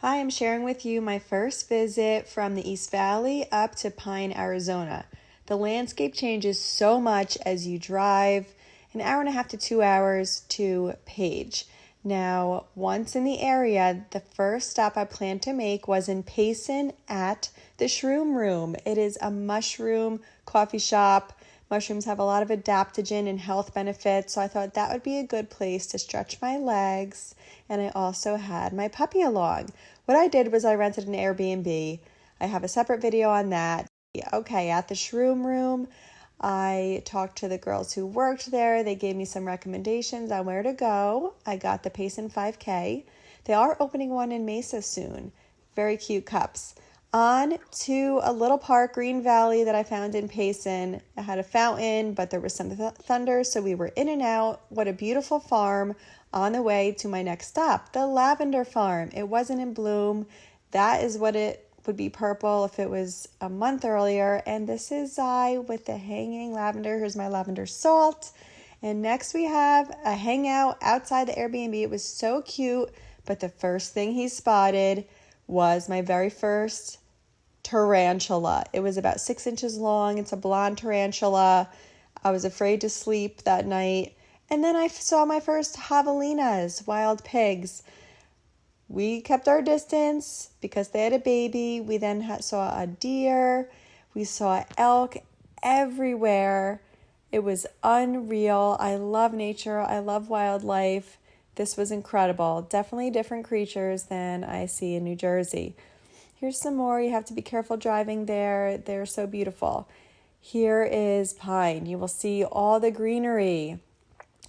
Hi, I'm sharing with you my first visit from the East Valley up to Pine, Arizona. The landscape changes so much as you drive an hour and a half to 2 hours to Page. Now, once in the area, the first stop I planned to make was in Payson at the Shroom Room. It is a mushroom coffee shop. Mushrooms have a lot of adaptogen and health benefits, so I thought that would be a good place to stretch my legs. And I also had my puppy along. What I did was I rented an Airbnb. I have a separate video on that. Okay, at the Shroom Room, I talked to the girls who worked there. They gave me some recommendations on where to go. I got the Payson 5K. They are opening one in Mesa soon. Very cute cups. On to a little park, Green Valley, that I found in Payson. It had a fountain, but there was some thunder, so we were in and out. What a beautiful farm on the way to my next stop, the lavender farm. It wasn't in bloom. That is what it would be purple if it was a month earlier. And this is Zai with the hanging lavender. Here's my lavender salt. And next we have a hangout outside the Airbnb. It was so cute, but the first thing he spotted was my very first tarantula. It was about 6 inches long. It's a blonde tarantula. I was afraid to sleep that night. And then I saw my first javelinas, wild pigs. We kept our distance because they had a baby. We then saw a deer. We saw elk everywhere. It was unreal. I love nature. I love wildlife. This was incredible. Definitely different creatures than I see in New Jersey. Here's some more. You have to be careful driving there. They're so beautiful. Here is Pine. You will see all the greenery.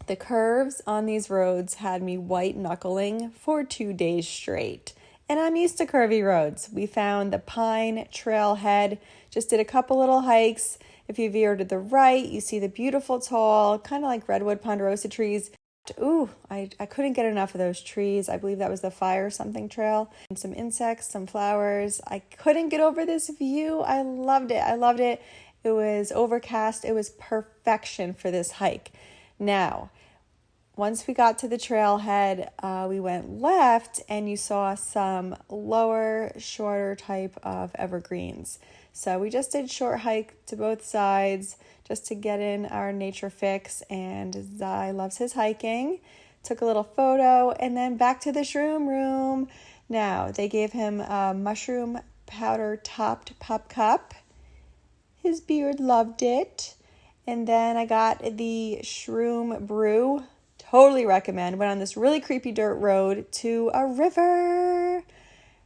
The curves on these roads had me white knuckling for 2 days straight. And I'm used to curvy roads. We found the Pine Trailhead, just did a couple little hikes. If you veer to the right, you see the beautiful tall, kind of like redwood ponderosa trees. Ooh, I couldn't get enough of those trees. I believe that was the fire something trail. And some insects, some flowers. I couldn't get over this view. I loved it. It was overcast. It was perfection for this hike. Now, once we got to the trailhead, we went left and you saw some lower, shorter type of evergreens. So we just did short hike to both sides just to get in our nature fix, and Zai loves his hiking. Took a little photo and then back to the Shroom Room. Now, they gave him a mushroom powder topped pup cup. His beard loved it. And then I got the Shroom Brew. Totally recommend. Went on this really creepy dirt road to a river.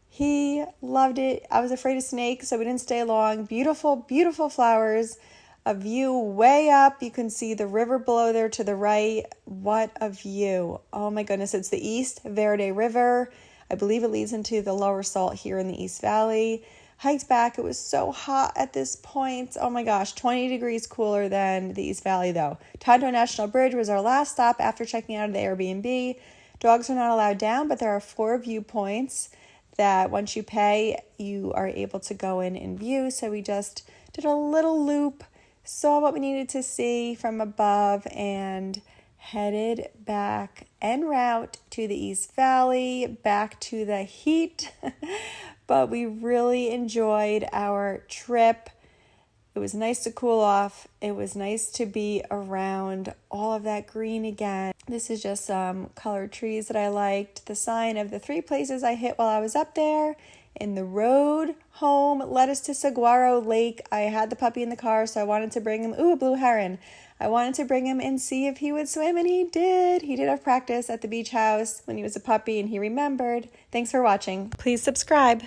He loved it. I was afraid of snakes, so we didn't stay long. Beautiful, beautiful flowers. A view way up. You can see the river below there to the right. What a view. Oh my goodness. It's the East Verde River. I believe it leads into the Lower Salt here in the East Valley. Hiked back. It was so hot at this point. Oh my gosh, 20 degrees cooler than the East Valley though. Tonto National Bridge was our last stop after checking out of the Airbnb. Dogs are not allowed down, but there are 4 viewpoints that once you pay, you are able to go in and view. So we just did a little loop, saw what we needed to see from above, and headed back en route to the East Valley, back to the heat. But we really enjoyed our trip. It was nice to cool off. It was nice to be around all of that green again. This is just some colored trees that I liked. The sign of the 3 places I hit while I was up there. And the road home led us to Saguaro Lake. I had the puppy in the car, so I wanted to bring him. Ooh, a blue heron. I wanted to bring him and see if he would swim, and he did. He did have practice at the beach house when he was a puppy, and he remembered. Thanks for watching. Please subscribe.